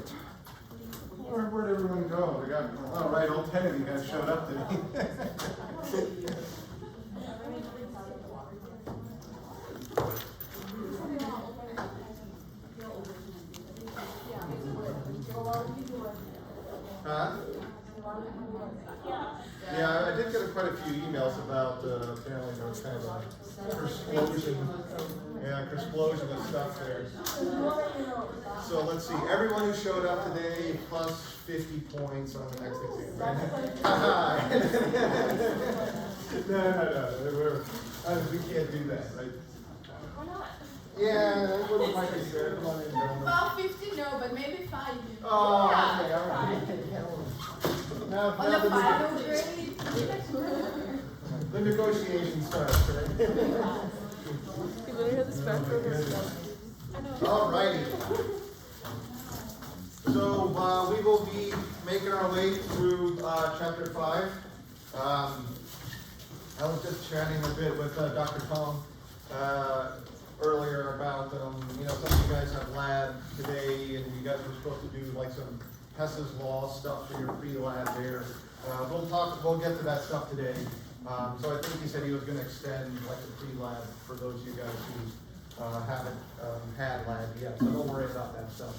right. Where'd everyone go? All right, all 10 of you guys showed up today. Huh? Yeah, I did get quite a few emails about apparently there was kind of a explosion of stuff there. So let's see, everyone who showed up today plus 50 points on the next exam, right? No, we can't do that, right? Why not? Yeah, that wouldn't might be fair. Come on in, gentlemen. Well, 50 no, but maybe 5. Oh, Yeah. okay, all right. Now, On the final grade. the negotiation starts, right? You better hear the spectrum. All righty. So we will be making our way through chapter 5. I was just chatting a bit with Dr. Tom earlier about, some of you guys have lab today, and you guys were supposed to do like some Hess's Law stuff for your pre-lab there. We'll get to that stuff today. So I think he said he was going to extend like the pre-lab for those of you guys who haven't had lab yet. So don't worry about that stuff.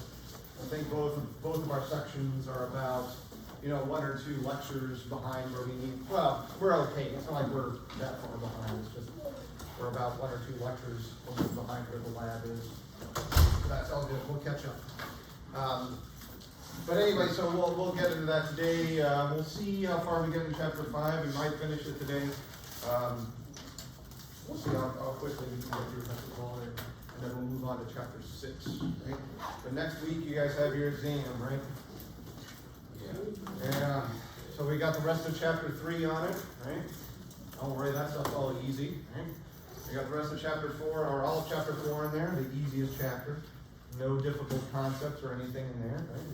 I think both of our sections are about 1 or 2 lectures behind where we need. Well, we're okay. It's not like we're that far behind. It's just we're about 1 or 2 lectures behind where the lab is. So that's all good. We'll catch up. But anyway, so we'll get into that today. We'll see how far we get in chapter 5. We might finish it today. We'll see how quickly we can get through chapter 4, and then we'll move on to chapter 6. Right? But next week you guys have your exam, right? Yeah. So we got the rest of chapter 3 on it, right? Don't worry, that stuff's all easy. Right? We got the rest of chapter 4, or all of chapter 4 in there, the easiest chapter. No difficult concepts or anything in there. Right?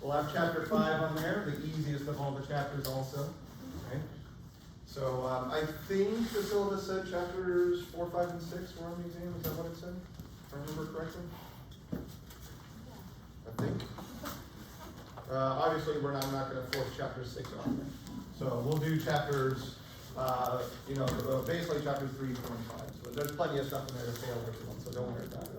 We'll have chapter 5 on there, the easiest of all the chapters also. Right? So I think the syllabus said chapters 4, 5, and 6 were on the exam. Is that what it said? If I remember correctly? I think. Obviously, I'm not going to force chapter 6 on there. So we'll do chapters, basically chapters 3, 4, and 5. So there's plenty of stuff in there to fail everyone, so don't worry about it.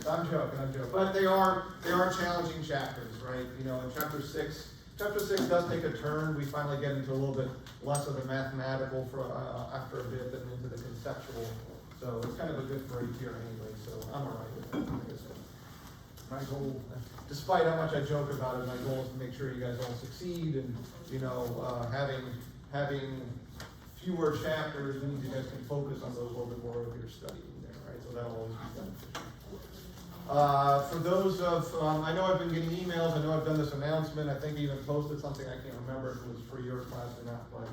I'm joking. But they are challenging chapters, right? In chapter 6 does take a turn. We finally get into a little bit less of the mathematical after a bit than into the conceptual. So it's kind of a good break here anyway, so I'm all right with that. My goal, despite how much I joke about it, my goal is to make sure you guys all succeed, and having fewer chapters means you guys can focus on those a little bit more of your studying there, right? So that'll always be beneficial. For those of, I know I've been getting emails, I know I've done this announcement, I think I even posted something, I can't remember if it was for your class or not, but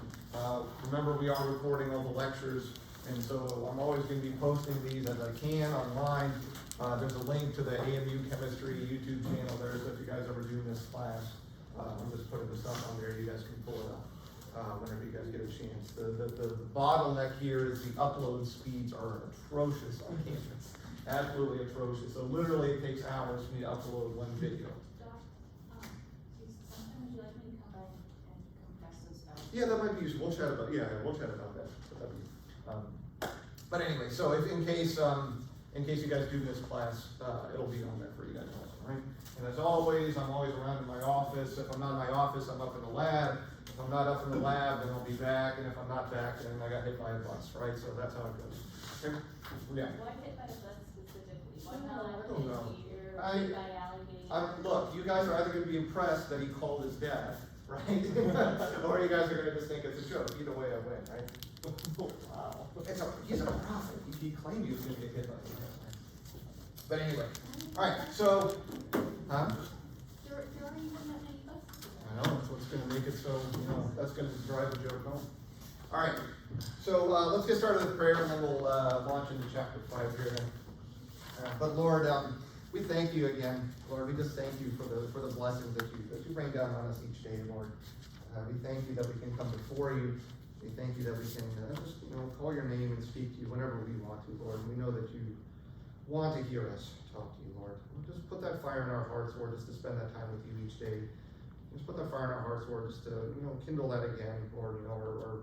remember we are recording all the lectures, and so I'm always going to be posting these as I can online. There's a link to the AMU Chemistry YouTube channel there, so if you guys ever do this class, I'm just putting the stuff on there, you guys can pull it up whenever you guys get a chance. The bottleneck here is the upload speeds are atrocious on campus. Absolutely atrocious. So literally it takes hours for me to upload one video. Sometimes you like me to come back and compress those values. Yeah, that might be useful. We'll chat about that. But anyway, so if in case you guys do this class, it'll be on there for you guys also, right? And as always, I'm always around in my office. If I'm not in my office, I'm up in the lab. If I'm not up in the lab, then I'll be back. And if I'm not back, then I got hit by a bus, right? So that's how it goes. Okay? Yeah. Why hit by a bus specifically? Why I not don't know. hit by alligator? Look, you guys are either going to be impressed that he called his dad, right? Or you guys are going to just think it's a joke. Either way, I win, right? Wow. He's a prophet. He claimed he was going to get hit by the bus. But anyway, all right. So, huh? There aren't even that many buses. I know, that's what's going to make it so, that's going to drive the joke home. All right, so let's get started with prayer, and then we'll launch into chapter 5 here. But Lord, we thank you again, Lord. We just thank you for the blessings that you bring down on us each day, Lord. We thank you that we can come before you. We thank you that we can just call your name and speak to you whenever we want to, Lord. And we know that you want to hear us talk to you, Lord. Just put that fire in our hearts, Lord, just to spend that time with you each day. Just put that fire in our hearts, Lord, just to, kindle that again, Lord, or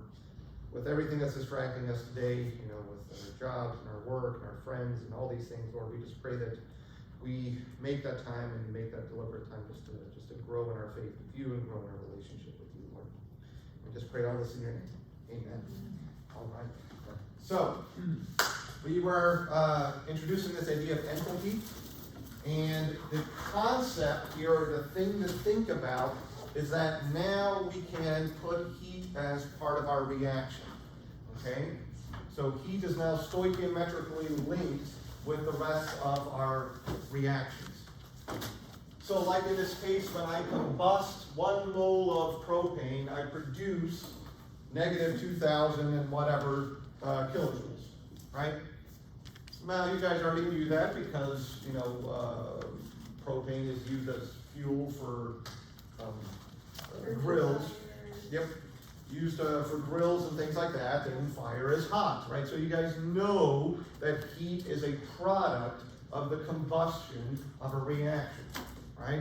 with everything that's distracting us today, with our jobs and our work and our friends and all these things, Lord, we just pray that we make that time and make that deliberate time just to grow in our faith with you and grow in our relationship with you, Lord. We just pray all this in your name. Amen. All right. So, we were introducing this idea of enthalpy, and the concept here, or the thing to think about, is that now we can put heat as part of our reaction. Okay? So heat is now stoichiometrically linked with the rest of our reactions. So like in this case, when I combust 1 mole of propane, I produce negative 2,000 and whatever kilojoules, right? Now you guys already knew that because, propane is used as fuel for grills. Yep. Used for grills and things like that, and fire is hot, right? So you guys know that heat is a product of the combustion of a reaction, right?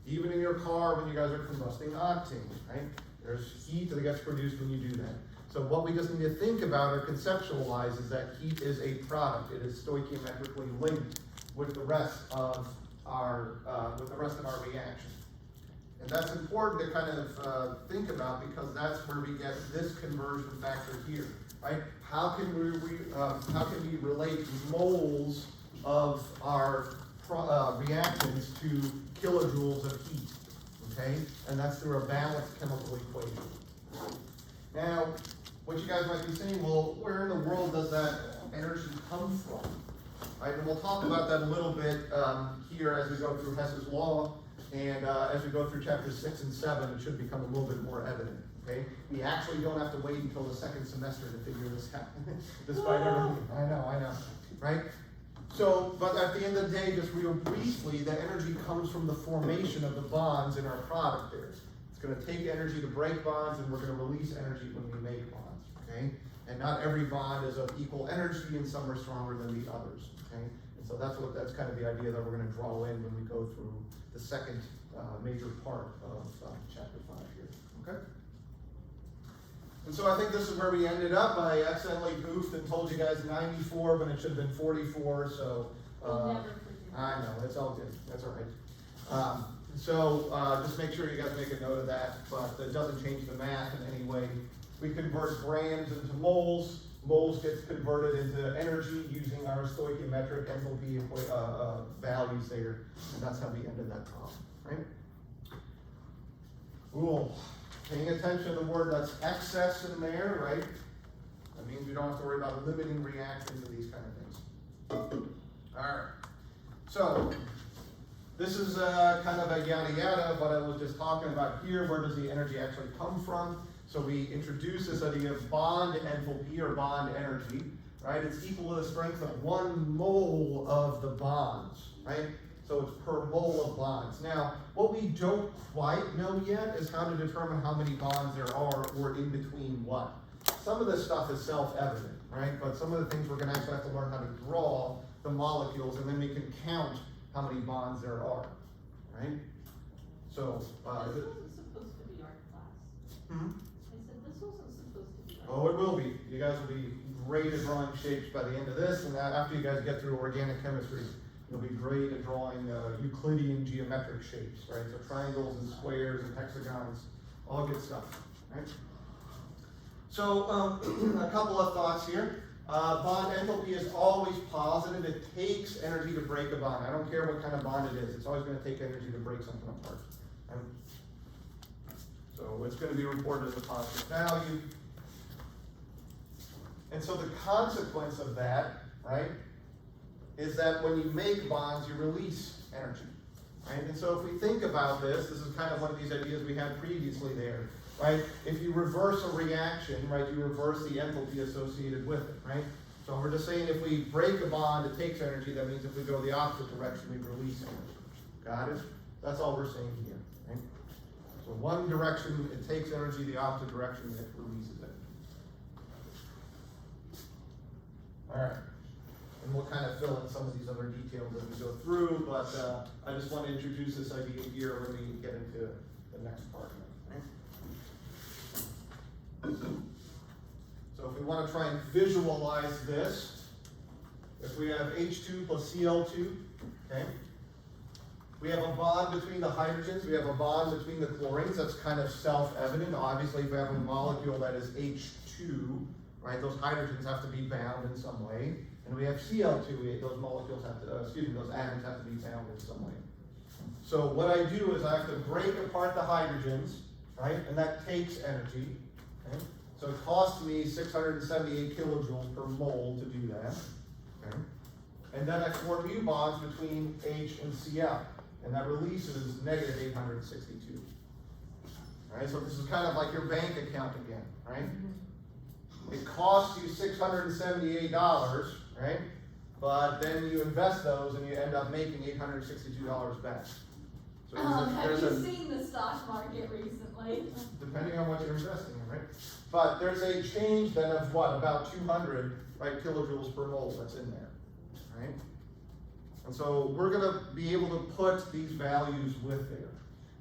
Even in your car when you guys are combusting octane, right? There's heat that gets produced when you do that. So what we just need to think about or conceptualize is that heat is a product. It is stoichiometrically linked with the rest of our reaction. And that's important to kind of think about, because that's where we get this conversion factor here, right? How can we relate moles of our reactants to kilojoules of heat? Okay, and that's through a balanced chemical equation. Now, what you guys might be saying, well, where in the world does that energy come from? Right, and we'll talk about that a little bit here as we go through Hess's law. And as we go through chapters 6 and 7, it should become a little bit more evident, okay? We actually don't have to wait until the second semester to figure this out, despite everything. I know, right? So, but at the end of the day, just real briefly, the energy comes from the formation of the bonds in our product there. It's going to take energy to break bonds, and we're going to release energy when we make bonds, okay? And not every bond is of equal energy, and some are stronger than the others, okay? And so that's kind of the idea that we're going to draw in when we go through the second major part of chapter 5 here, okay? And so I think this is where we ended up. I accidentally goofed and told you guys 94 when it should have been 44, so I know, it's all good, that's all right. So just make sure you guys make a note of that, but it doesn't change the math in any way. We convert grams into moles. Moles gets converted into energy using our stoichiometric enthalpy values there, and that's how we ended that problem, right? Cool. Paying attention to the word that's excess in there, right? That means we don't have to worry about limiting reactions and these kind of things. All right. So this is kind of a yada yada, what I was just talking about here. Where does the energy actually come from? So we introduce this idea of bond enthalpy, or bond energy, right? It's equal to the strength of 1 mole of the bonds, right? So it's per mole of bonds. Now, what we don't quite know yet is how to determine how many bonds there are, or in between what. Some of this stuff is self-evident, right? But some of the things we're going to actually have to learn how to draw the molecules, and then we can count how many bonds there are, right? So, This wasn't supposed to be art class. This wasn't supposed to be art. Oh, it will be. You guys will be great at drawing shapes by the end of this, and after you guys get through organic chemistry, you'll be great at drawing Euclidean geometric shapes, right? So triangles and squares and hexagons, all good stuff, right? So a couple of thoughts here. Bond enthalpy is always positive. It takes energy to break a bond. I don't care what kind of bond it is. It's always going to take energy to break something apart. Right? So it's going to be reported as a positive value. And so the consequence of that, right, is that when you make bonds, you release energy. Right? And so if we think about this is kind of one of these ideas we had previously there. Right? If you reverse a reaction, right, you reverse the enthalpy associated with it, right? So we're just saying if we break a bond, it takes energy. That means if we go the opposite direction, we release energy. Got it? That's all we're saying here, right? So one direction, it takes energy. The opposite direction, it releases it. All right. and we'll kind of fill in some of these other details as we go through, but I just want to introduce this idea here when we get into the next part. Right? So if we want to try and visualize this, if we have H2 plus Cl2, okay? We have a bond between the hydrogens, we have a bond between the chlorines, that's kind of self-evident. Obviously, if we have a molecule that is H2, right, those hydrogens have to be bound in some way. And we have Cl2, those molecules have to, those atoms have to be bound in some way. So what I do is I have to break apart the hydrogens, right, and that takes energy, okay? So it costs me 678 kilojoules per mole to do that, okay? And then I form mu bonds between H and Cl. And that releases negative 862. Right, so this is kind of like your bank account again, right? It costs you $678, right? But then you invest those and you end up making $862 back. So Have you seen the stock market recently? Depending on what you're investing in, right? But there's a change then of what, about 200, right, kilojoules per mole that's in there, right? And so we're going to be able to put these values with there.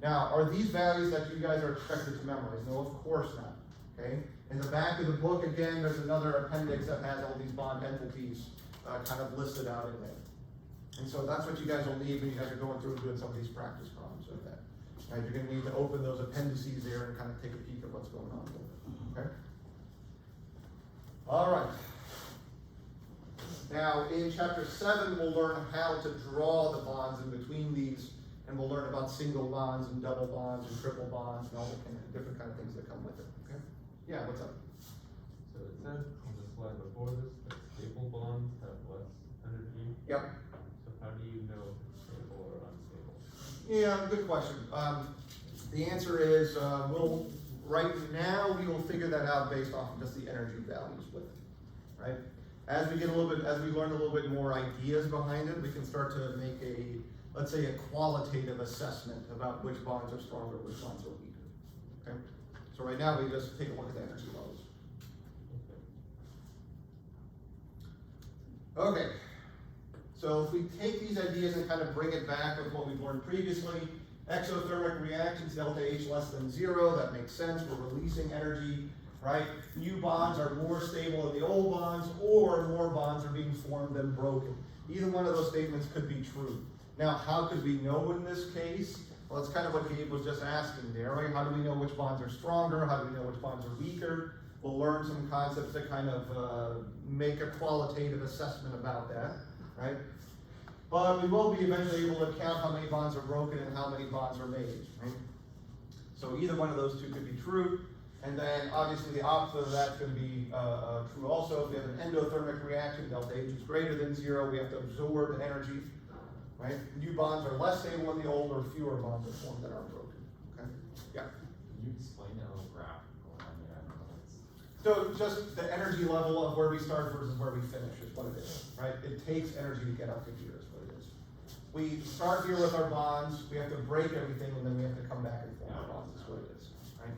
Now, are these values that you guys are expected to memorize? No, of course not. Okay? In the back of the book, again, there's another appendix that has all these bond enthalpies kind of listed out in there. And so that's what you guys will need when you guys are going through and doing some of these practice problems with that. Right? You're going to need to open those appendices there and kind of take a peek at what's going on with it. Okay? All right. Now, in chapter 7, we'll learn how to draw the bonds in between these, and we'll learn about single bonds and double bonds and triple bonds and all the different kind of things that come with it. Okay? Yeah, what's up? So it said on the slide before this that stable bonds have less energy. Yep. So how do you know if it's stable or unstable? Yeah, good question. The answer is, right now we will figure that out based off of just the energy values with it, right? As we get as we learn a little bit more ideas behind it, we can start to make let's say a qualitative assessment about which bonds are stronger, which bonds are weaker, okay? So right now we just take a look at the energy levels. Okay, so if we take these ideas and kind of bring it back with what we've learned previously, exothermic reactions, delta H less than 0, that makes sense, we're releasing energy, right? New bonds are more stable than the old bonds, or more bonds are being formed than broken. Either one of those statements could be true. Now, how could we know in this case? Well, that's kind of what Gabe was just asking there, right? How do we know which bonds are stronger? How do we know which bonds are weaker? We'll learn some concepts that kind of make a qualitative assessment about that, right? But we will be eventually able to count how many bonds are broken and how many bonds are made, right? So either one of those two could be true. And then obviously the opposite of that can be true also. If we have an endothermic reaction, delta H is greater than 0, we have to absorb energy, right? New bonds are less stable than the old, or fewer bonds are formed that are broken, okay? Yeah? Can you explain that little graph going on there? I don't know. So just the energy level of where we start versus where we finish is what it is, right? It takes energy to get up to here is what it is. We start here with our bonds, we have to break everything, and then we have to come back and form our bonds is what it is, right?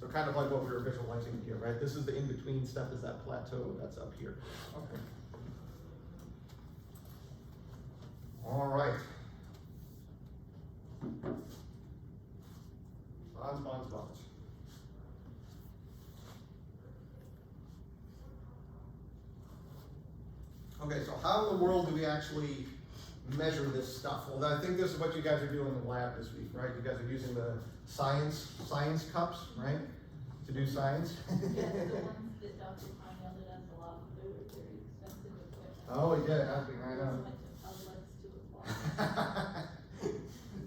So kind of like what we were visualizing here, right? This is the in-between step, is that plateau that's up here. Okay. All right. Bonds, bonds, bonds. Okay, so how in the world do we actually measure this stuff? Well, I think this is what you guys are doing in the lab this week, right? You guys are using the science cups, right? To do science. Yeah, the ones that Dr. Pine that has a lot of food are very expensive equipment. Oh, yeah, I know.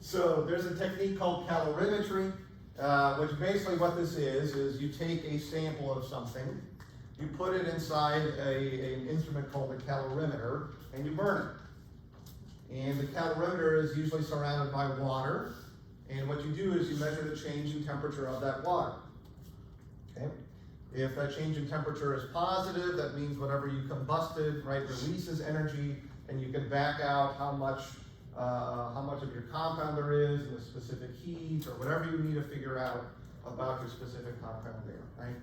So there's a technique called calorimetry, which basically what this is you take a sample of something, you put it inside an instrument called a calorimeter, and you burn it. And the calorimeter is usually surrounded by water, and what you do is you measure the change in temperature of that water. Okay? If that change in temperature is positive, that means whatever you combusted, right, releases energy, and you can back out how much of your compound there is, and the specific heat, or whatever you need to figure out about your specific compound there, right?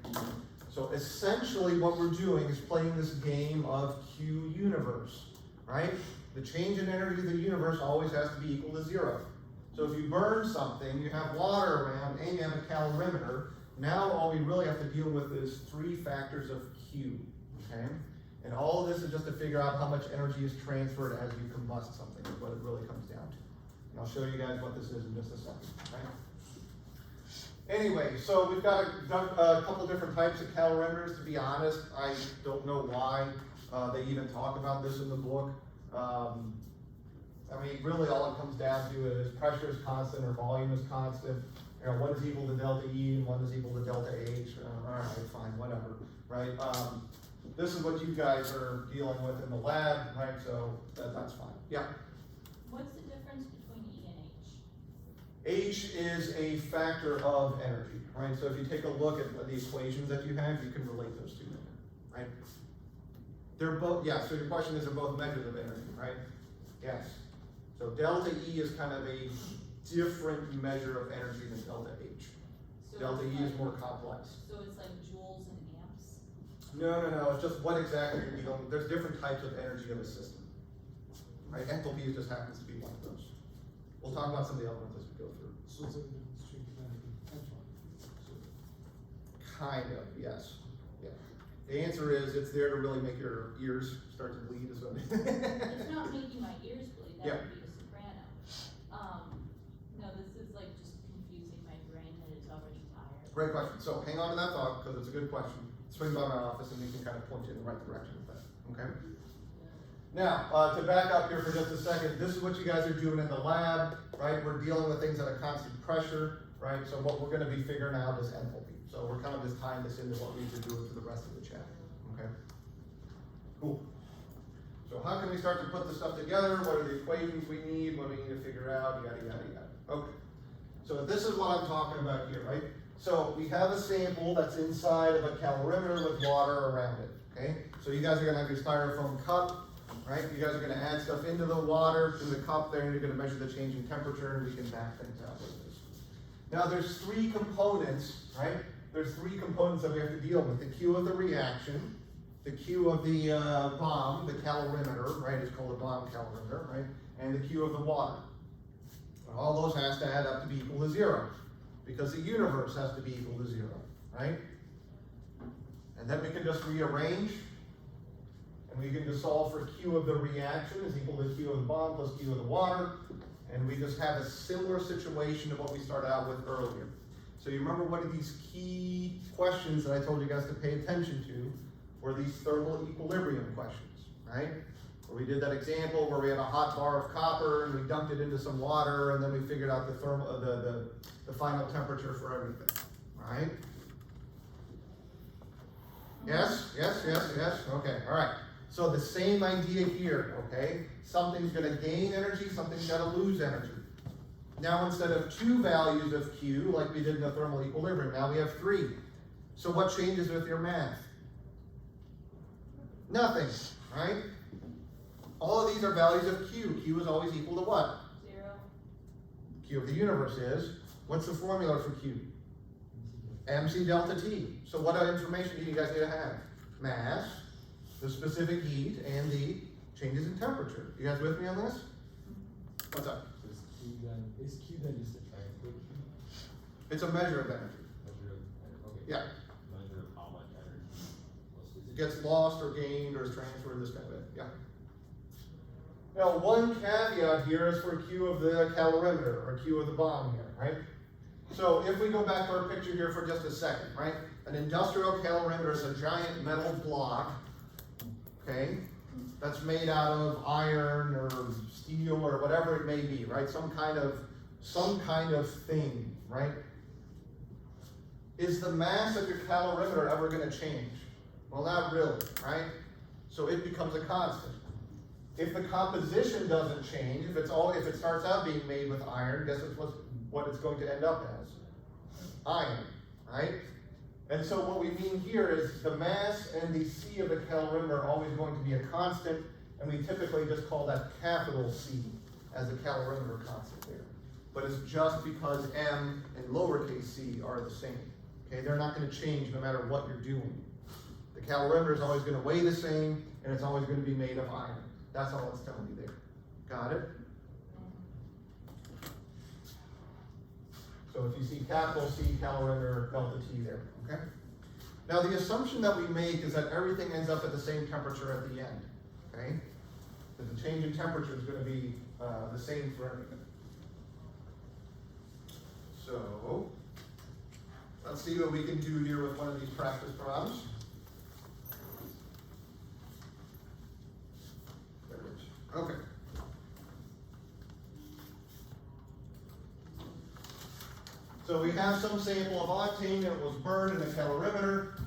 So essentially what we're doing is playing this game of Q universe, right? The change in energy of the universe always has to be equal to 0. So if you burn something, you have water around, and you have a calorimeter, now all we really have to deal with is 3 factors of Q, okay? And all of this is just to figure out how much energy is transferred as you combust something, is what it really comes down to. And I'll show you guys what this is in just a second, right? Anyway, so we've got a couple different types of calorimeters. To be honest, I don't know why they even talk about this in the book. I mean, really all it comes down to is pressure is constant or volume is constant. You know, one is equal to delta E and one is equal to delta H. All right, fine, whatever, right? This is what you guys are dealing with in the lab, right? So that's fine. Yeah. What's the difference between E and H? H is a factor of energy, right? So if you take a look at the equations that you have, you can relate those two, right? They're both, yeah, so your question is, they're both measures of energy, right? Yes. So delta E is kind of a different measure of energy than delta H. So Delta it's E is like- more complex. So it's like joules and amps? No, it's just what exactly you're dealing with. There's different types of energy of a system, right? Enthalpy just happens to be one of those. We'll talk about some of the other ones as we go through. So it's a difference between kinetic and potential. Kind of, yes. Yeah. The answer is it's there to really make your ears start to bleed. Is what It's not making my ears bleed, that Yeah. would be a soprano. No, this is like just confusing my brain that it's already tired. Great question. So hang on to that thought because it's a good question. Swing by my office and we can kind of point you in the right direction with that. Okay? Now, to back up here for just a second, this is what you guys are doing in the lab, right? We're dealing with things at a constant pressure, right? So what we're going to be figuring out is enthalpy. So we're kind of just tying this into what we've been doing for the rest of the chapter. Okay? Cool. So how can we start to put this stuff together? What are the equations we need? What do we need to figure out? Yada, yada, yada. Okay. So this is what I'm talking about here, right? So we have a sample that's inside of a calorimeter with water around it, okay? So you guys are gonna have your styrofoam cup, right? You guys are gonna add stuff into the water, in the cup there, and you're gonna measure the change in temperature, and we can back things out with this. Now there's 3 components, right? There's 3 components that we have to deal with. The Q of the reaction, the Q of the bomb, the calorimeter, right? It's called a bomb calorimeter, right? And the Q of the water. And all those has to add up to be equal to 0. Because the universe has to be equal to 0, right? And then we can just rearrange, and we can just solve for Q of the reaction is equal to Q of the bomb plus Q of the water, and we just have a similar situation to what we started out with earlier. So you remember one of these key questions that I told you guys to pay attention to were these thermal equilibrium questions, right? Where we did that example where we had a hot bar of copper and we dumped it into some water and then we figured out the final temperature for everything, right? Yes? Okay, all right. So the same idea here, okay? Something's gonna gain energy, something's gonna lose energy. Now instead of 2 values of Q, like we did in the thermal equilibrium, now we have 3. So what changes with your math? Nothing, right? All of these are values of Q. Q is always equal to what? 0. Q of the universe is, what's the formula for Q? MC delta T. So what information do you guys need to have? Mass, the specific heat, and the changes in temperature. You guys with me on this? What's up? Is Q then just a transfer Q? It's a measure of energy. Measure of, okay. Yeah. Measure of how much energy It gets lost or gained or is transferred, this kind of thing. Yeah. Now, one caveat here is for Q of the calorimeter, or Q of the bomb here, right? So if we go back to our picture here for just a second, right? An industrial calorimeter is a giant metal block, okay? That's made out of iron or steel or whatever it may be, right? Some kind of thing, right? Is the mass of your calorimeter ever gonna change? Well, not really, right? So it becomes a constant. If the composition doesn't change, if it starts out being made with iron, guess what it's going to end up as? Iron, right? And so what we mean here is the mass and the C of the calorimeter are always going to be a constant, and we typically just call that capital C as a calorimeter constant there. But it's just because M and lowercase c are the same, Okay, they're not gonna change no matter what you're doing. The calorimeter is always gonna weigh the same, and it's always gonna be made of iron. That's all it's telling you there. Got it? So if you see capital C, calorimeter, delta T there, okay? Now the assumption that we make is that everything ends up at the same temperature at the end, okay? That the change in temperature is gonna be the same for everything. So, let's see what we can do here with one of these practice problems. There it is. Okay. So we have some sample of octane that was burned in a calorimeter.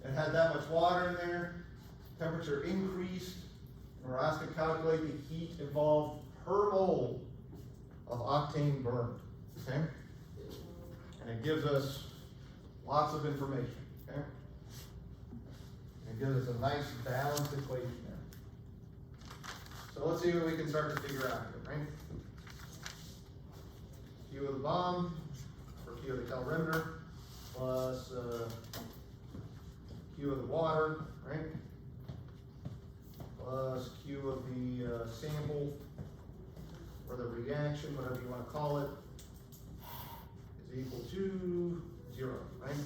It had that much water in there. Temperature increased. And we're asked to calculate the heat involved per mole of octane burned. Okay? And it gives us lots of information. Okay? And it gives us a nice balanced equation there. So let's see what we can start to figure out here, right? Q of the bomb, or Q of the calorimeter, plus Q of the water, right? Plus Q of the sample, or the reaction, whatever you want to call it, is equal to 0, right?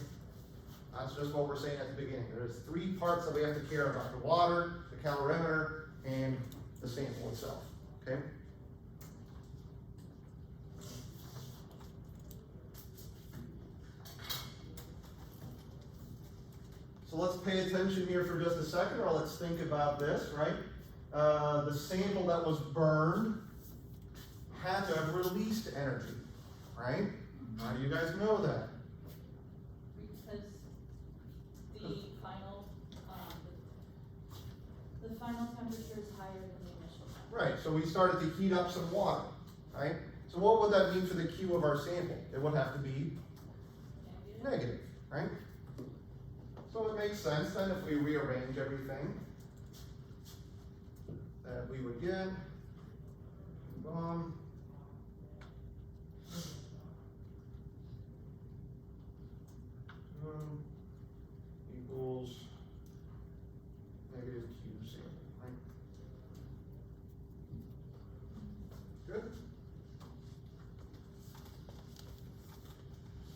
That's just what we're saying at the beginning. There's 3 parts that we have to care about: the water, the calorimeter, and the sample itself, okay? So let's pay attention here for just a second, or let's think about this, right? The sample that was burned had to have released energy, right? How do you guys know that? Because the final temperature is higher than the initial temperature. Right, so we started to heat up some water, right? So what would that mean for the Q of our sample? It would have to be negative, right? So it makes sense then if we rearrange everything that we would get bomb equals negative Q sample, right? Good.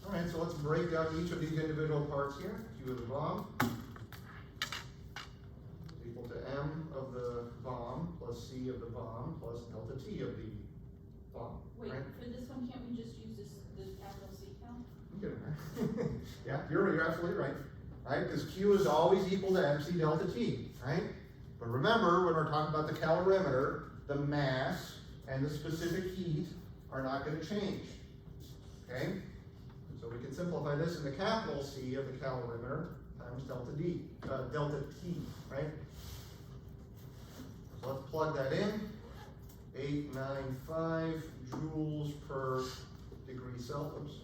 All right, so let's break down each of these individual parts here. Q of the bomb is equal to M of the bomb plus C of the bomb plus delta T of the bomb. Wait, right? for this one, can't we just use the capital C count? I'm kidding, right? Yeah, you're absolutely right. Right? Because Q is always equal to MC delta T, right? But remember, when we're talking about the calorimeter, the mass and the specific heat are not going to change. Okay? So we can simplify this in the capital C of the calorimeter times delta T, right? So let's plug that in. 895 joules per degree Celsius,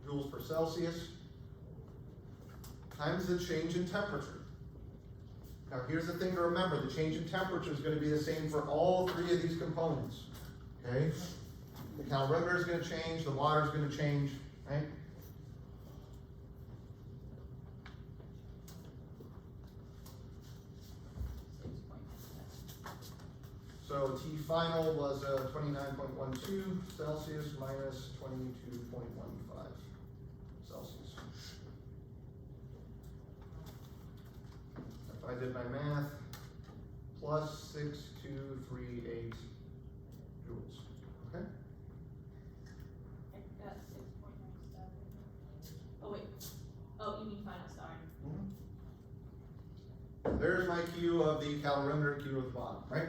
joules per Celsius, times the change in temperature. Now here's the thing to remember, the change in temperature is going to be the same for all 3 of these components, okay? The calorimeter is going to change, the water is going to change, right? So T final was 29.12 Celsius minus 22.15 Celsius. If I did my math, plus 6238 joules, okay? I got 6.97. Oh wait, oh, you mean final, sorry. There's my Q of the calorimeter, Q of the bottom, right?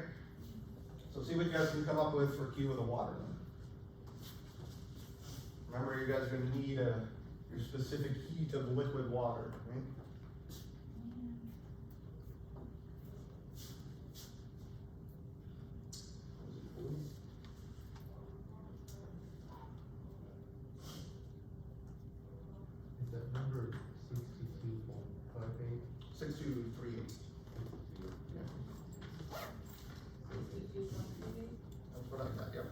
So see what you guys can come up with for Q of the water then. Remember, you guys are going to need your specific heat of liquid water, right? Is that number 62.58? 6238. Yeah. 62.38? That's what I got, yep.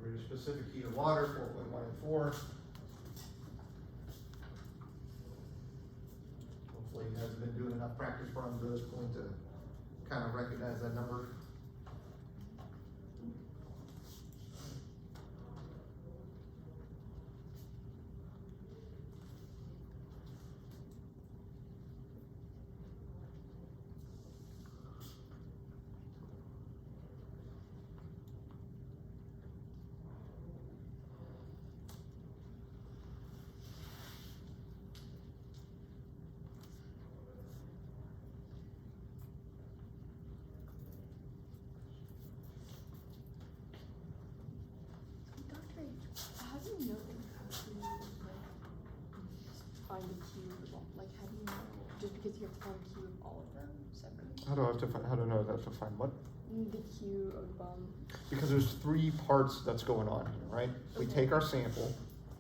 Remember your specific heat of water, 4.1 and 4. practice run that's going to kind of recognize that number. Dr. H, how do you know how to like find the Q of all? Like, how do you know? Just because you have to find the Q of all of them separately? How do I have to find, how do I know that to find what? The Q of Because there's three parts that's going on here, right? We Okay. take our sample,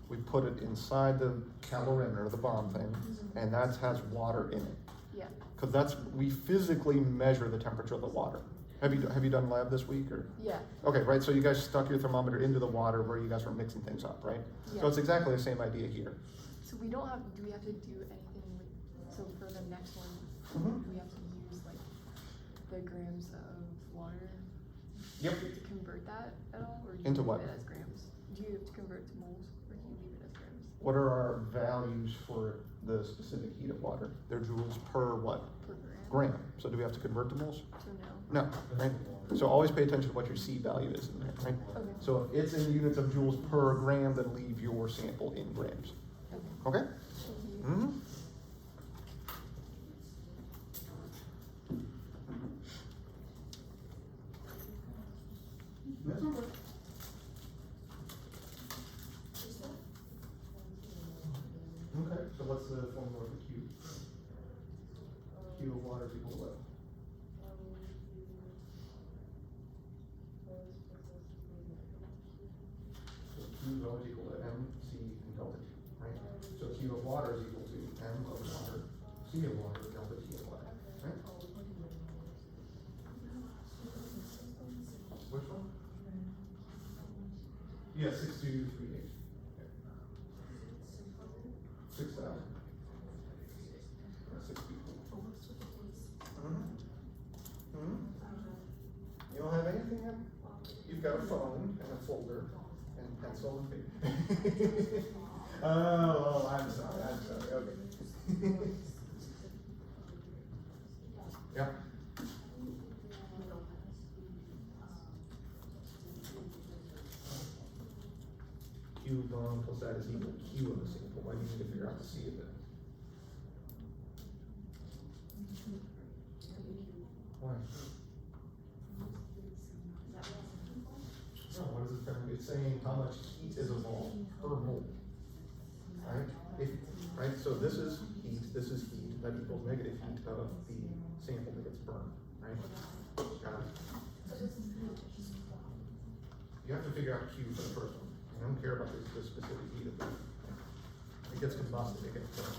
we put it inside the calorimeter, the bomb thing, and that has water in it. yeah. Cause that's, we physically measure the temperature of the water. Have you done lab this week or? Yeah. Okay, right, so you guys stuck your thermometer into the water where you guys were mixing things up, right? Yeah. So it's exactly the same idea here. So we don't have, do we have to do anything with, so for the next one, Mhm. do we have to use like the grams of water? Yep. Do you have to convert that at all, or do you Into leave what? it as grams? Do you have to convert to moles, or do you leave it as grams? What are our values for the specific heat of water? They're joules per what? Per gram? Gram. So do we have to convert to moles? So no. No, right? So always pay attention to what your C value is in there, right? Okay. So if it's in units of joules per gram, then leave your sample in grams. Okay. Okay? Thank you. Mm-hmm. That's all right. Okay, so what's the formula for Q? Q of water is equal to what? So Q is always equal to MC and delta T, right? So Q of water is equal to M of water, C of water, delta T of water, right? Which one? Yeah, 6238. 6,000. That's 6 people. You don't have anything yet? You've got a phone and a folder and pencil and paper. Oh, I'm sorry, okay. Yeah. Q bomb plus that is equal to Q of the sample. Why do you need to figure out the C of it? Why? No, what is it telling me? It's saying how much heat is involved per mole. Right? Right, so this is heat, that equals negative heat of the sample that gets burned, right? Got it? You have to figure out Q for the first one. I don't care about the specific heat of it. It gets combusted, it gets burned.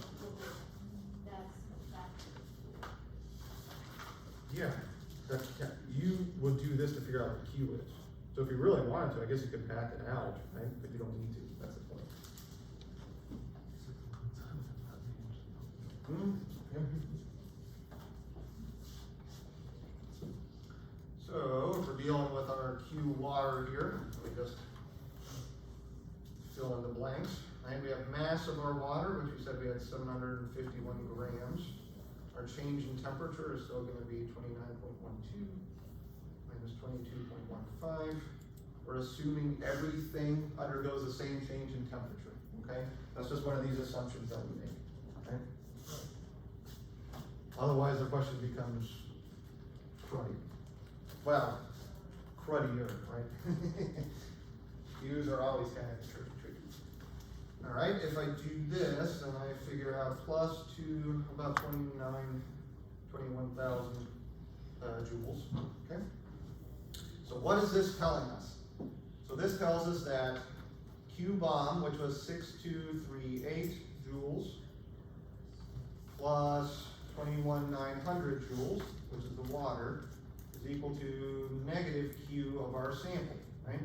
Yeah, you would do this to figure out what the Q is. So if you really wanted to, I guess you could back it out, right? But you don't need to, that's the point. Yeah. So if we're dealing with our Q water here, we just fill in the blanks. Right? We have mass of our water, which we said we had 751 grams. Our change in temperature is still going to be 29.12 minus 22.15. We're assuming everything undergoes the same change in temperature. Okay, that's just one of these assumptions that we make. Okay. Otherwise, the question becomes cruddy. Well, cruddier, right? Q's are always kind of tricky. All right, if I do this and I figure out plus to about 21,000 joules, okay? So what is this telling us? So this tells us that Q bomb, which was 6238 joules, plus 21,900 joules, which is the water, is equal to negative Q of our sample, right?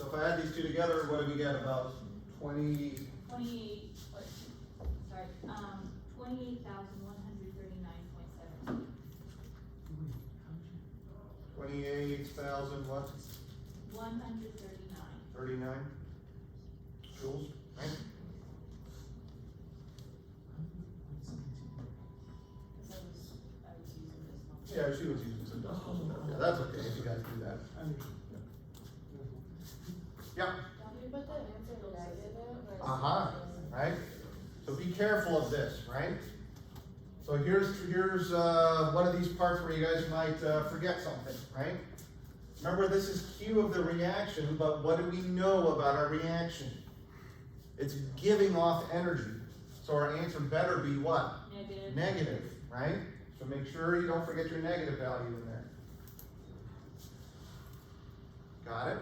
So if I add these two together, what do we get, about 20, 28,139.7. $28,000 what? 139. 39 joules, right? Cause I was using this one. Yeah, she was using some decimals. Yeah, that's okay if you guys do that. Yeah. But the answer negative versus. Right? So be careful of this, right? So here's one of these parts where you guys might forget something, right? Remember, this is Q of the reaction, but what do we know about our reaction? It's giving off energy. So our answer better be what? Negative. Negative, right? So make sure you don't forget your negative value in there. Got it?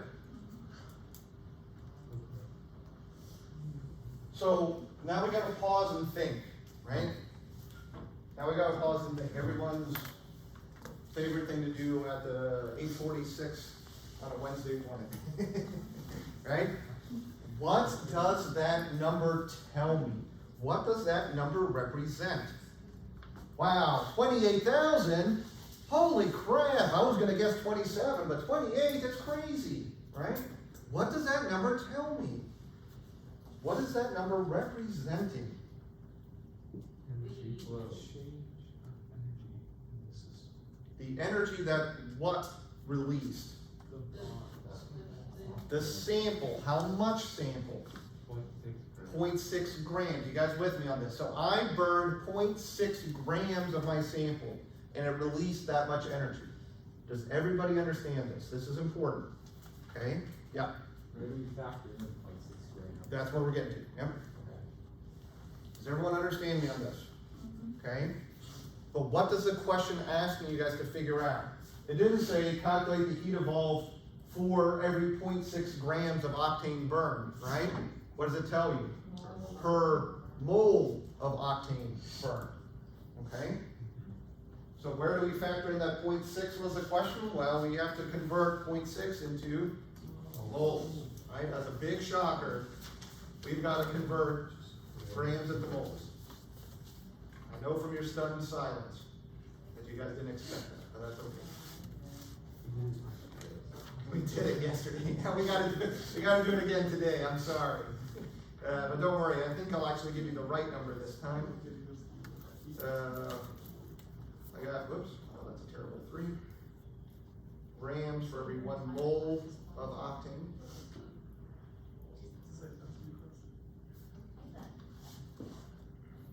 So now we gotta pause and think, right? Now we gotta pause and think. Everyone's favorite thing to do at the 8:46 on a Wednesday morning, right? What does that number tell me? What does that number represent? Wow, 28,000? Holy crap, I was gonna guess 27, but 28, that's crazy, right? What does that number tell me? What is that number representing? Energy flow. The energy that what released? The sample, how much sample? 0.6 grams. You guys with me on this? So I burned 0.6 grams of my sample and it released that much energy. Does everybody understand this? This is important. Okay? Yeah. Where do we factor in the 0.6 grams? That's what we're getting to. Yep. Okay. Does everyone understand me on this? Okay? But what does the question asking you guys to figure out? It didn't say calculate the heat evolved for every 0.6 grams of octane burned, right? What does it tell you? Per mole of octane burned. Okay? So where do we factor in that 0.6 was the question? Well, we have to convert 0.6 into moles, right? That's a big shocker. We've got to convert grams into moles. I know from your stunned silence that you guys didn't expect that, but that's okay. We did it yesterday. Now we gotta do it again today. I'm sorry. But don't worry, I think I'll actually give you the right number this time. I got, whoops, oh, that's a terrible 3 grams for every 1 mole of octane.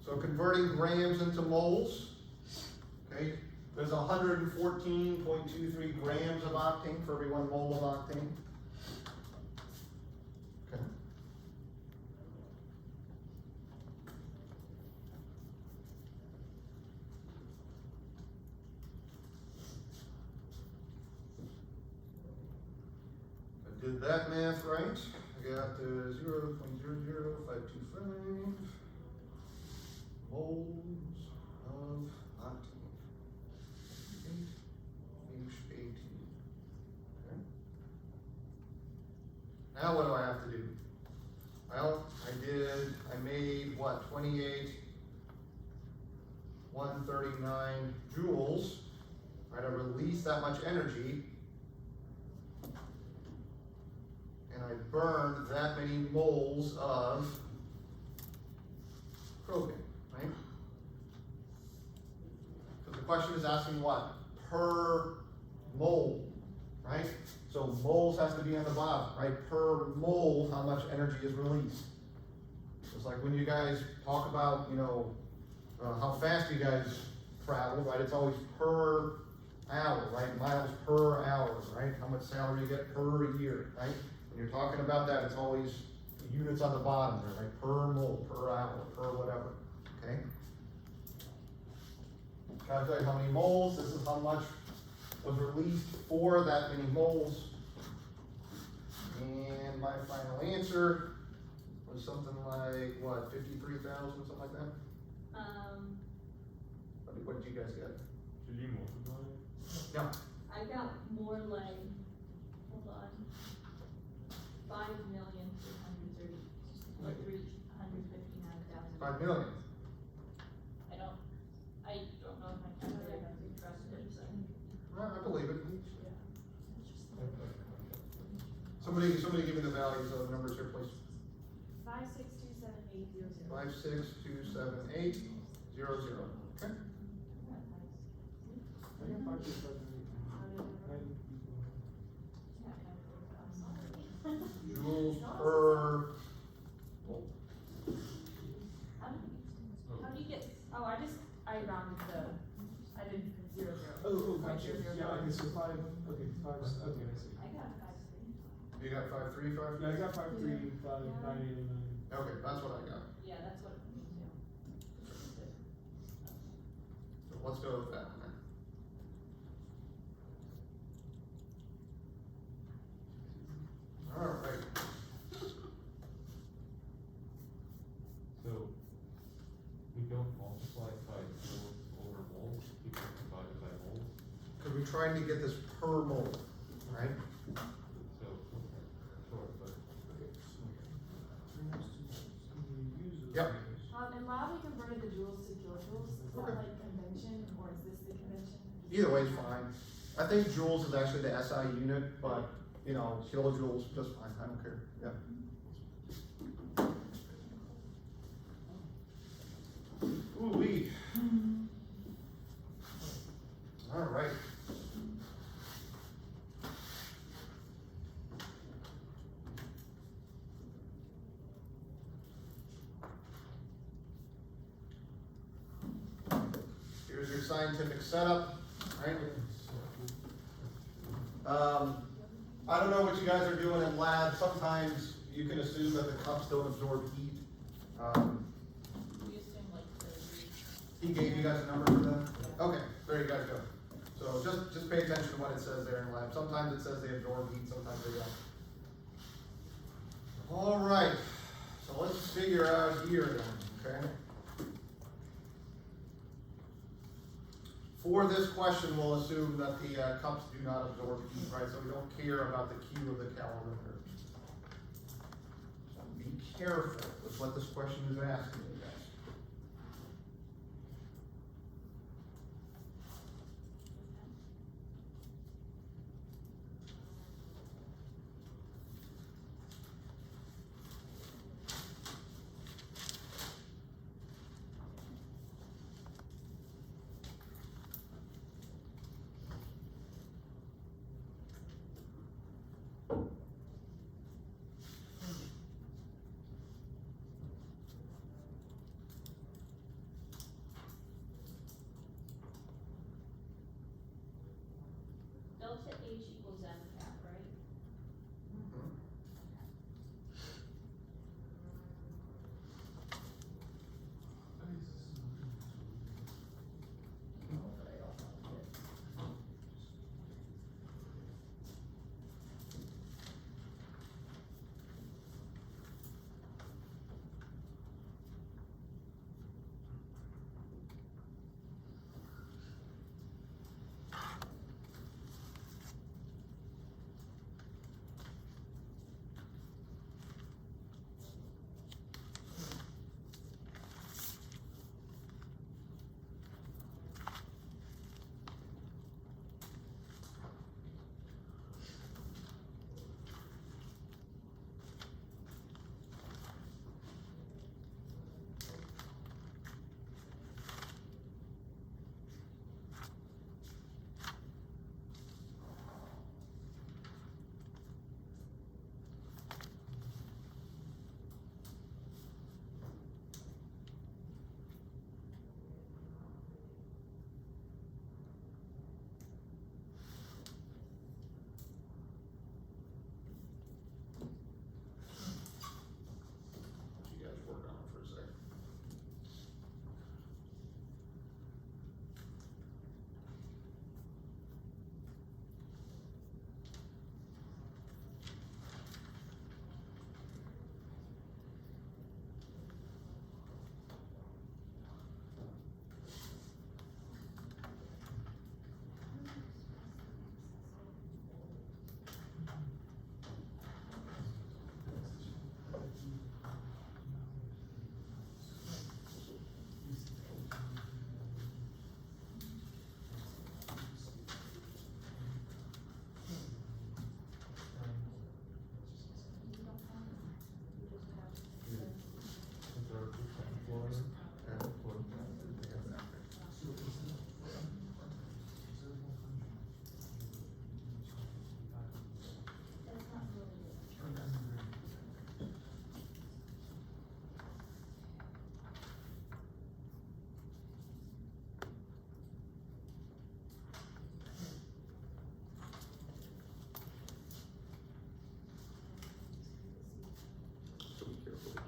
So converting grams into moles, okay, there's 114.23 grams of octane for every 1 mole of octane. Okay. I did that math right. I got 0.00525 moles of octane. H18. Okay. Now what do I have to do? Well, I made what, 139 joules. Right, I released that much energy. And I burned that many moles of propane, right? Because the question is asking what? Per mole, right? So moles has to be on the bottom, right? Per mole, how much energy is released. It's like when you guys talk about, you know, how fast you guys travel, right? It's always per hour, right? Miles per hour, right? How much salary you get per year, right? When you're talking about that, it's always units on the bottom there, right? Per mole, per hour, per whatever, okay? Calculate how many moles, this is how much was released for that many moles. And my final answer was something like, what, 53,000, something like that? What did you guys get? Should you multiply it? Yeah. I got more like, hold on. 5 million. I don't know if my calculator has a trust it, so. Well, I believe it. Somebody give me the values of the numbers here, please. 5627800. 5627800, okay? I got 5, 6, 7, 8, 9. Joules per volt. How do you get, I rounded I did 0, 0. Oh, Right, gotcha. 0, 0, Yeah, 0. okay, so 5, okay, 5, okay, I see. I got 5.3. You got 535? Yeah, I got 5, 3, 5, 9, 8, and 9. Okay, that's what I got. Yeah, that's what it means, yeah. So let's go with that one then. All right. So, we don't multiply by joules over moles, we just divide it by moles, Cause we're trying to get this per mole, right? so, okay, sure, but Okay, so we have to use those. Yep. In lab, we converted the joules to kilojoules. Is that Okay. like convention, or is this the convention? Either way is fine. I think joules is actually the SI unit, but, you know, kilojoules, just fine, I don't care, yeah. Ooh-wee. All right. Here's your scientific setup, right? I don't know what you guys are doing in lab, sometimes you can assume that the cups don't absorb heat. We assume like 30. He gave you guys a number for that? Okay, there you guys go. So just pay attention to what it says there in lab, sometimes it says they absorb heat, sometimes they don't. All right, so let's figure out here then, okay? For this question, we'll assume that the cups do not absorb heat, right? So we don't care about the Q of the calorimeter. So be careful with what this question is asking you guys. Delta H equals M cap, right? Mhm.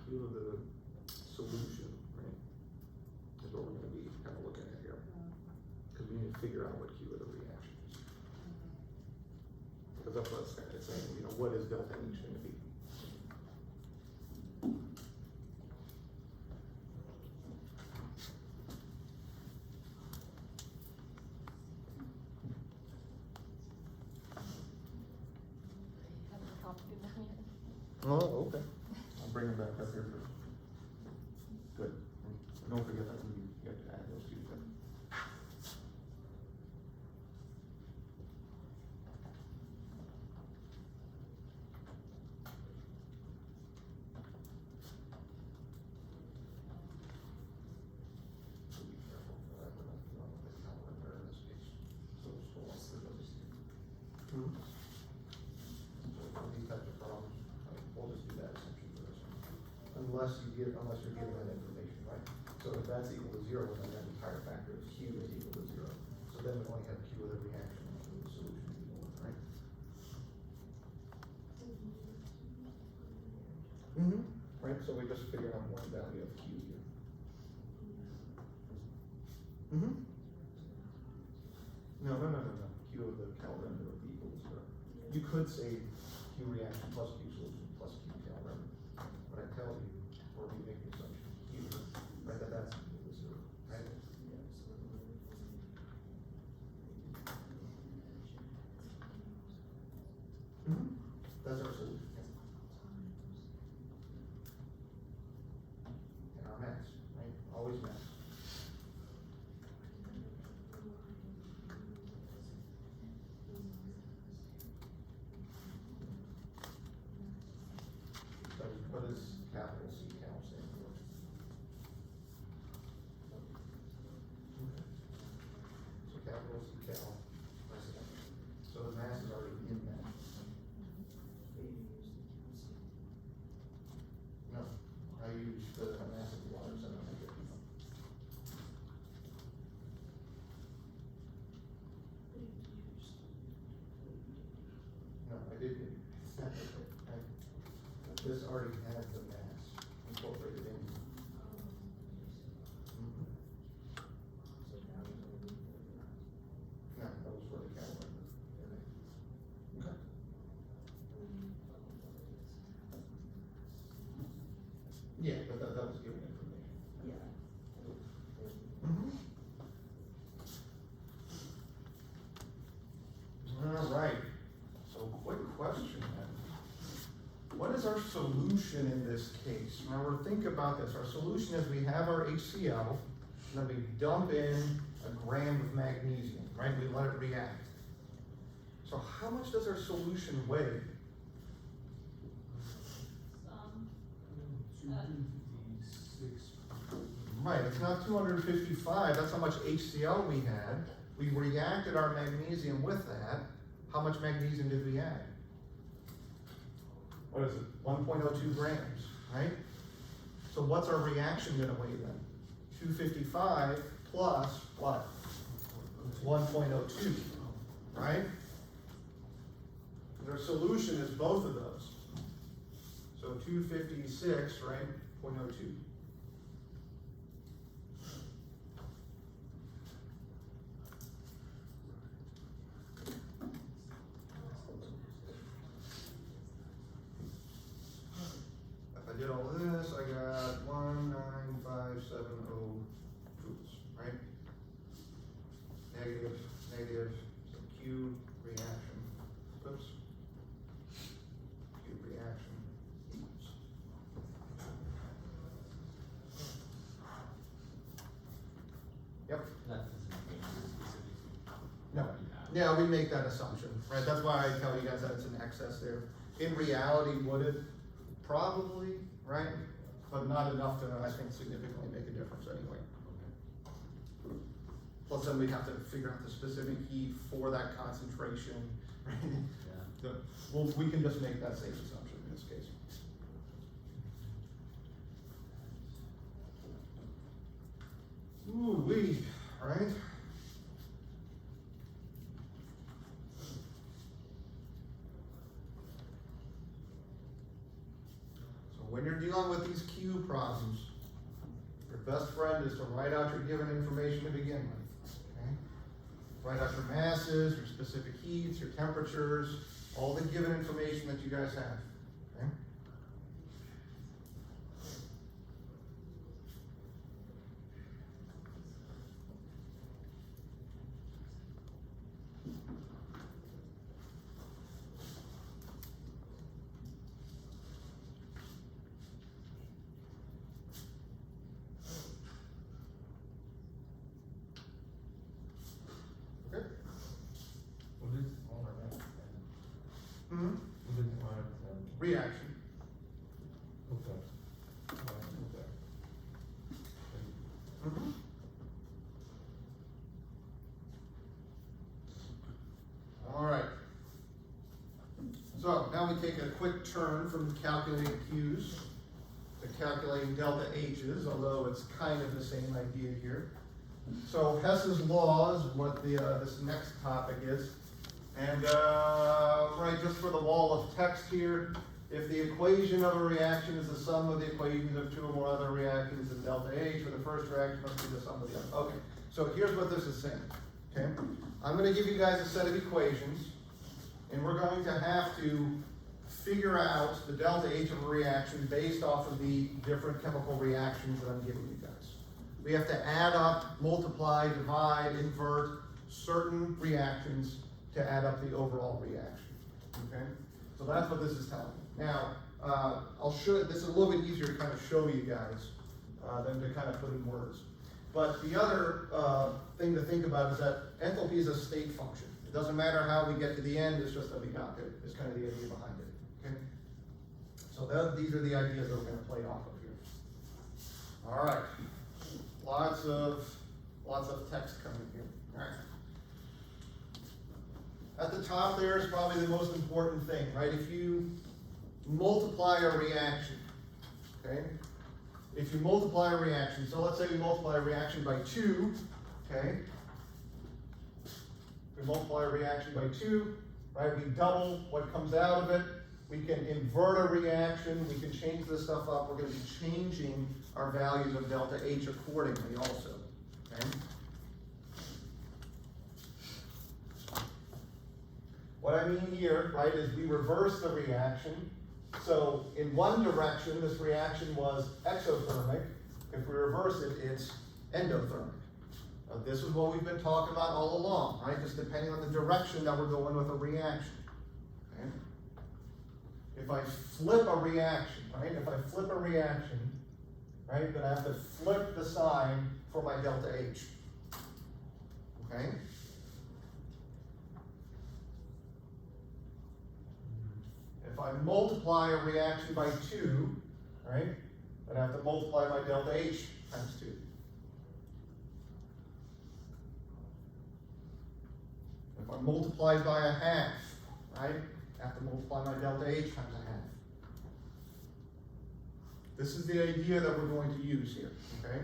Q of the solution, right? Is what we're gonna be kind of looking at here. Cause we need to figure out what Q of the reaction is. Because that's what it's kind of saying, you know, what is delta H gonna be? Haven't copied them yet. Oh, okay. I'll bring them back up here first. Good. And don't forget that we have to add those two together. So be careful for that, we're not going with the calorimeter in this case. So it's full of those. So for these types of problems, we'll just do that assumption for this one. Unless you're given that information, right? So if that's equal to zero, then that entire factor of Q is equal to zero. So then we only have Q of the reaction and Q of the solution equal, right? Mm-hmm. Right, so we just figured out one value of Q here. Mm-hmm. No. Q of the calorimeter would be equal to zero. You could say Q reaction plus Q solution plus Q calorimeter. But I tell you, or we make the assumption here, right, that that's equal to zero, right? Mm-hmm. That's our solution. And our mass, right? Always mass. So what does capital C cal stand for? Okay. So capital C cal, so the mass is already in that. No, I used the mass of the water, so I don't make it. No, I didn't. This already had the mass incorporated in. Mhm. No, that was for the calorimeter. Okay. Yeah, but that was given information. Yeah. All right, so quick question then. What is our solution in this case? Remember, think about this. Our solution is we have our HCl, and then we dump in a gram of magnesium, right? We let it react. So how much does our solution weigh? Some, 256. Right, it's not 255, that's how much HCl we had. We reacted our magnesium with that. How much magnesium did we add? What is it, 1.02 grams, right? So what's our reaction gonna weigh then? 255 plus what? 1.02, right? And our solution is both of those. So 256, right, 0.02. If I did all this, I got 19570 joules, right? Negative, so Q reaction, oops. Q reaction equals. Yep. That doesn't make any specific. No, yeah, we make that assumption, right? That's why I tell you guys that it's an excess there. In reality, would it? Probably, right? But not enough to, I think, significantly make a difference anyway. Plus then we'd have to figure out the specific heat for that concentration, right? Yeah. So, well, we can just make that safe assumption in this case. Ooh, right? So when you're dealing with these Q problems, your best friend is to write out your given information to begin with, okay? Write out your masses, your specific heats, your temperatures, all the given information that you guys have, okay? Okay? What is Mm-hmm. what is RX? Reaction. Okay. Okay. Mm-hmm. All right. So now we take a quick turn from calculating Q's to calculating delta H's, although it's kind of the same idea here. So Hess's law is what this next topic is. And right, just for the wall of text here, if the equation of a reaction is the sum of the equations of two or more other reactions, then delta H for the first reaction must be the sum of the other. Okay, so here's what this is saying, okay? I'm gonna give you guys a set of equations, and we're going to have to figure out the delta H of a reaction based off of the different chemical reactions that I'm giving you guys. We have to add up, multiply, divide, invert certain reactions to add up the overall reaction, okay? So that's what this is telling me. Now, I'll show, this is a little bit easier to kind of show you guys than to kind of put in words. But the other thing to think about is that enthalpy is a state function. It doesn't matter how we get to the end, it's just that we got there. It's kind of the idea behind it, okay? So these are the ideas that we're gonna play off of here. All right, lots of text coming here, all right. At the top there is probably the most important thing, right? If you multiply a reaction, okay? If you multiply a reaction, so let's say we multiply a reaction by 2, okay? We multiply a reaction by 2, right? We double what comes out of it. We can invert a reaction. We can change this stuff up. We're going to be changing our values of delta H accordingly also, okay? What I mean here, right, is we reverse the reaction. So in one direction, this reaction was exothermic. If we reverse it, it's endothermic. This is what we've been talking about all along, right? Just depending on the direction that we're going with a reaction. Okay? If I flip a reaction, right? If I flip a reaction, right, then I have to flip the sign for my delta H. Okay? If I multiply a reaction by 2, right, then I have to multiply my delta H times 2. If I multiply by a half, right, I have to multiply my delta H times a half. This is the idea that we're going to use here, okay?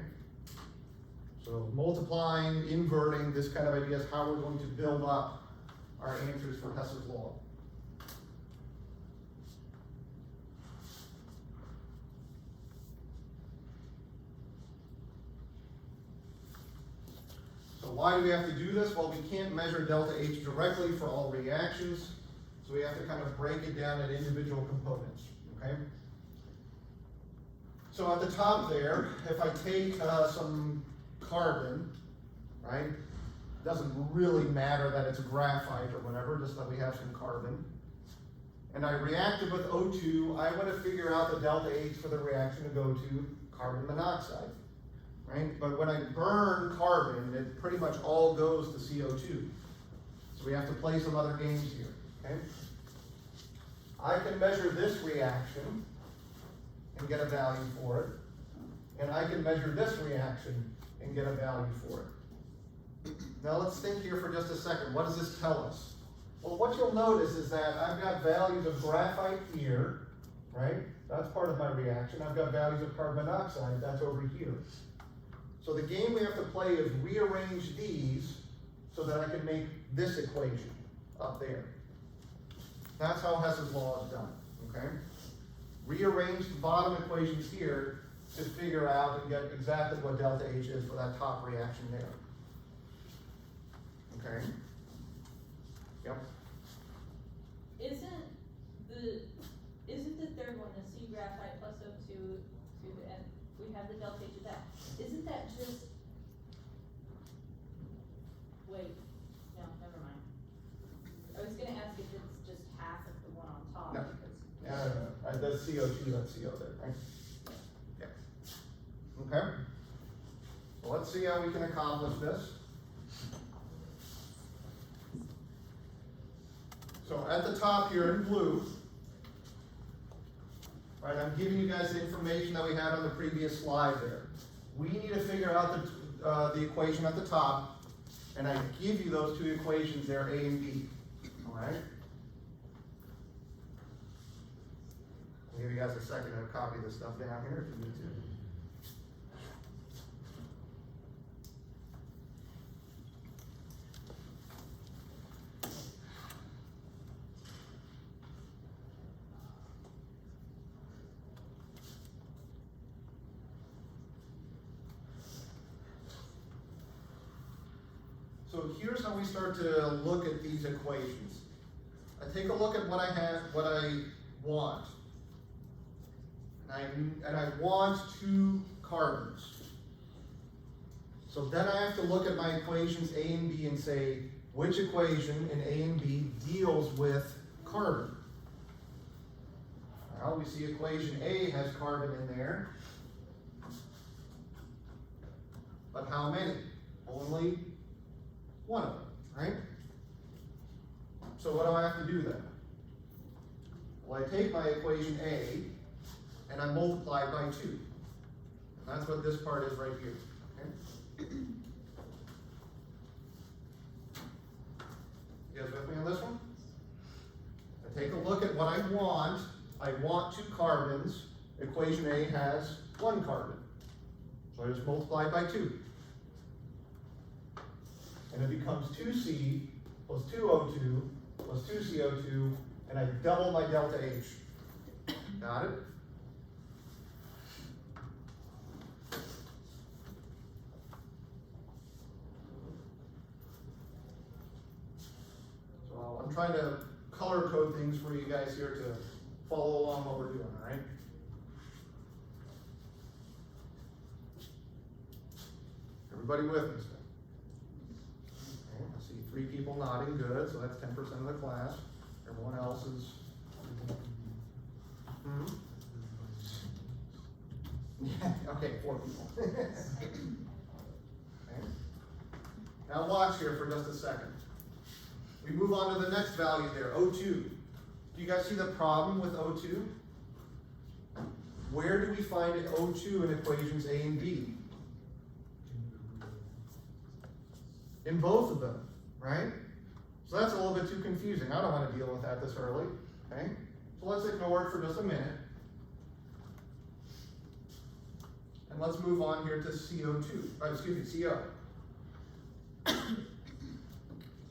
So multiplying, inverting, this kind of idea is how we're going to build up our answers for Hess's law. So why do we have to do this? Well, we can't measure delta H directly for all reactions, so we have to kind of break it down into individual components, okay? So at the top there, if I take some carbon, right? It doesn't really matter that it's graphite or whatever, just that we have some carbon. And I react it with O2, I want to figure out the delta H for the reaction to go to carbon monoxide. Right? But when I burn carbon, it pretty much all goes to CO2. So we have to play some other games here, okay? I can measure this reaction and get a value for it. And I can measure this reaction and get a value for it. Now let's think here for just a second. What does this tell us? Well, what you'll notice is that I've got values of graphite here, right? That's part of my reaction. I've got values of carbon monoxide, that's over here. So the game we have to play is rearrange these so that I can make this equation up there. That's how Hess's law is done, okay? rearrange the bottom equations here to figure out and get exactly what delta H is for that top reaction there. Okay? Yep. Isn't the third one, the C graphite plus O2 and we have the delta H of that, isn't that just, wait, no, never mind. I was gonna ask if it's just half of the one on top, No. because. That's CO2, that's CO there, right? Yeah. Okay? Well, let's see how we can accomplish this. So at the top here in blue, right, I'm giving you guys the information that we had on the previous slide there. We need to figure out the equation at the top, and I give you those two equations there, A and B, all right? I'll give you guys a second to copy this stuff down here if you need to. So here's how we start to look at these equations. I take a look at what I have, what I want. And I want 2 carbons. So then I have to look at my equations A and B and say, which equation in A and B deals with carbon? Well, we see equation A has carbon in there. But how many? Only one of them, right? So what do I have to do then? Well, I take my equation A and I multiply it by 2. And that's what this part is right here, okay? You guys with me on this one? I take a look at what I want. I want 2 carbons. Equation A has 1 carbon. So I just multiply it by 2. And it becomes 2C plus 2O2 plus 2CO2, and I double my delta H. Got it? So I'm trying to color code things for you guys here to follow along what we're doing, all right? Everybody with me still? Okay, I see 3 people nodding, good, so that's 10% of the class. Everyone else is. Yeah, okay, 4 people. Okay. Now watch here for just a second. We move on to the next value there, O2. Do you guys see the problem with O2? Where do we find O2 in equations A and B? In both of them, right? So that's a little bit too confusing. I don't want to deal with that this early, okay? So let's ignore it for just a minute. And let's move on here to CO.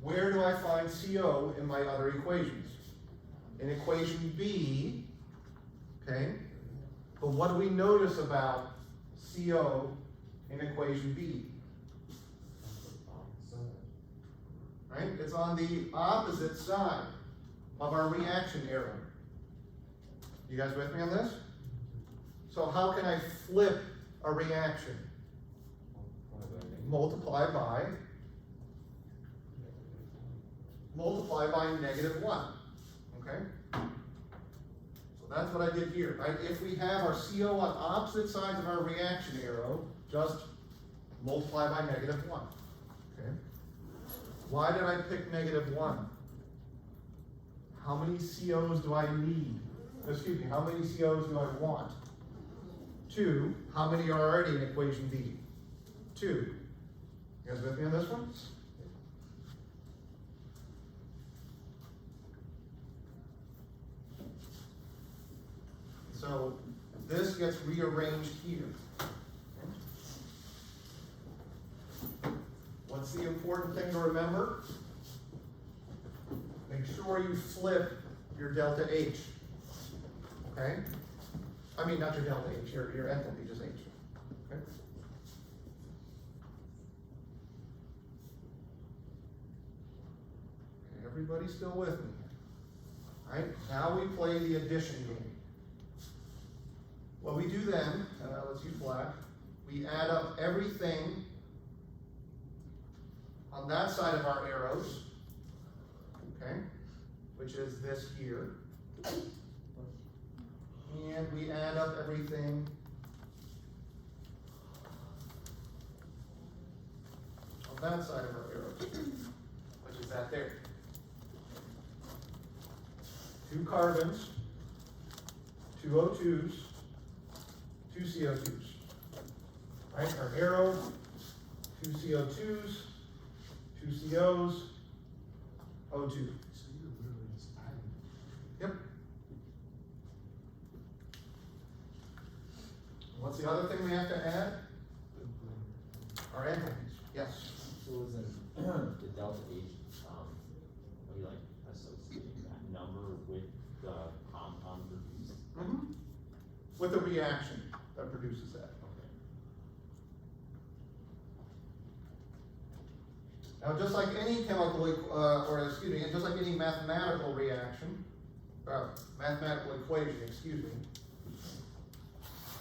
Where do I find CO in my other equations? In equation B, okay? But what do we notice about CO in equation B? Right? It's on the opposite side of our reaction arrow. You guys with me on this? So how can I flip a reaction? Multiply by -1, okay? So that's what I did here, right? If we have our CO on opposite sides of our reaction arrow, just multiply by -1, okay? Why did I pick -1? How many COs do I need? Excuse me, how many COs do I want? 2. How many are already in equation B? 2. You guys with me on this one? So this gets rearranged here. What's the important thing to remember? Make sure you flip your delta H, okay? I mean, not your delta H, your enthalpy, just H. Okay? Okay, everybody still with me? Alright, now we play the addition game. What we do then, let's use black, we add up everything on that side of our arrows, okay, which is this here. And we add up everything on that side of our arrows, which is that there. 2 carbons, 2 O2s, 2 CO2s. Right, our arrow, 2 CO2s, 2 COs, O2. So you're literally just adding. Yep. What's the other thing we have to add? Our enthalpies, yes. So is the delta H, are you like associating that number with the compound produced? Mm-hmm. With a reaction that produces that. Okay. Now, just like any chemical, just like any mathematical reaction, mathematical equation, excuse me,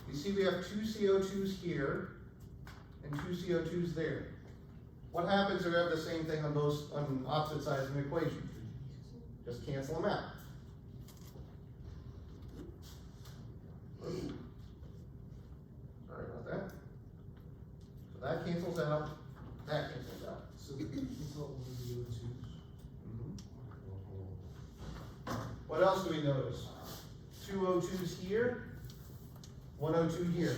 you see we have 2 CO2s here and 2 CO2s there. What happens if we have the same thing on opposite sides of an equation? Just cancel them out. Sorry about that. So that cancels out, that cancels out. So the insult will be O2s. What else do we notice? 2 O2s here, 1 O2 here.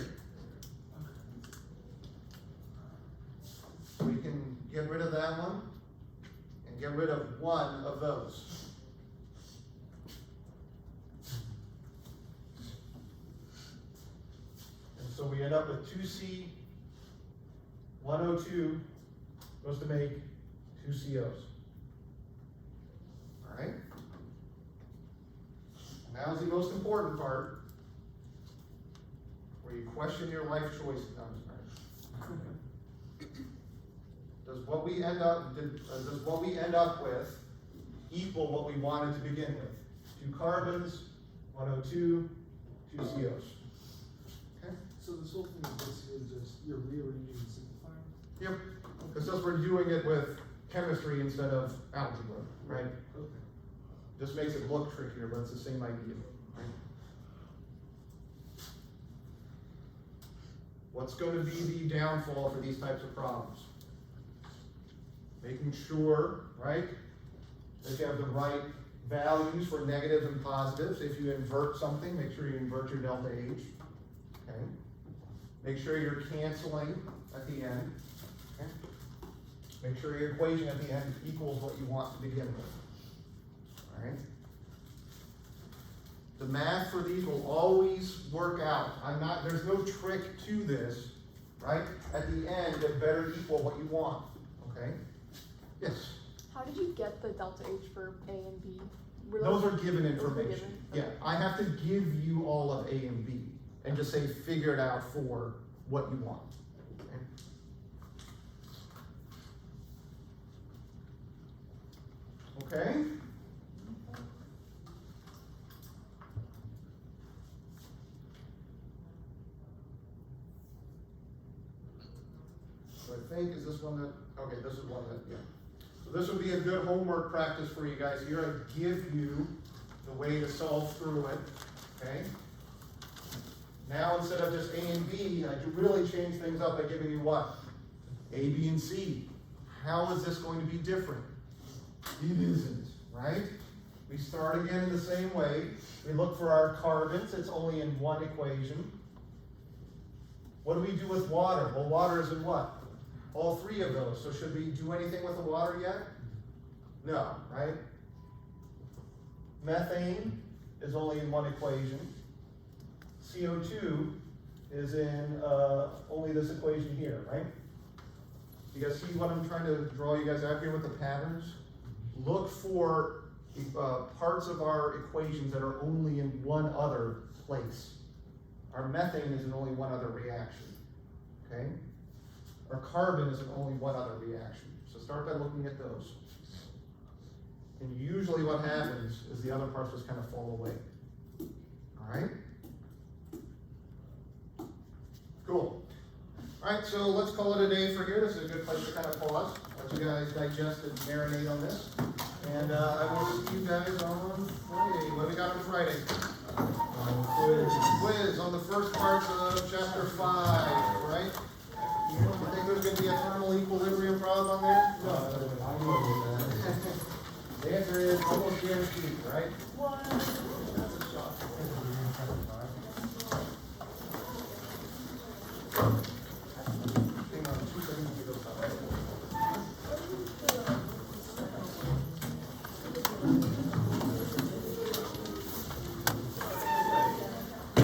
So we can get rid of that one and get rid of one of those. And so we end up with 2C, 1 O2 goes to make 2 COs. All right? Now's the most important part, where you question your life choices. No, I'm sorry. Does what we end up with equal what we wanted to begin with? 2 carbons, 1 O2, 2 COs. Okay? So this whole thing is basically just you're rearranging and simplifying? Yep. It's just we're doing it with chemistry instead of algebra, right? Okay. Just makes it look trickier, but it's the same idea, right? What's going to be the downfall for these types of problems? Making sure, right, that you have the right values for negatives and positives. If you invert something, make sure you invert your delta H, okay? Make sure you're canceling at the end, okay? Make sure your equation at the end equals what you want to begin with. Alright? The math for these will always work out. There's no trick to this, right? At the end, it better equal what you want, okay? Yes? How did you get the delta H for A and B? Those are given Those were information. given? Yeah, Okay. I have to give you all of A and B and just say figure it out for what you want. Okay? Okay? So I think, is this one that, okay, this is one that, yeah. So this would be a good homework practice for you guys here. I give you the way to solve through it, okay? Now, instead of just A and B, I could really change things up by giving you what? A, B, and C. How is this going to be different? It isn't, right? We start again in the same way. We look for our carbons. It's only in one equation. What do we do with water? Well, water is in what? All 3 of those. So should we do anything with the water yet? No, right? Methane is only in one equation. CO2 is in only this equation here, right? You guys see what I'm trying to draw you guys out here with the patterns? Look for parts of our equations that are only in one other place. Our methane is in only one other reaction, okay? Our carbon is in only one other reaction, so start by looking at those. And usually what happens is the other parts just kind of fall away, all right? Cool. All right, so let's call it a day for here. This is a good place to kind of pause, let you guys digest and marinate on this. And I will see you guys on Friday. What do we got on Friday? Quiz on the first parts of chapter 5, right? You think there's going to be a thermal equilibrium problem on there? No, I know that. The answer is almost guaranteed, right?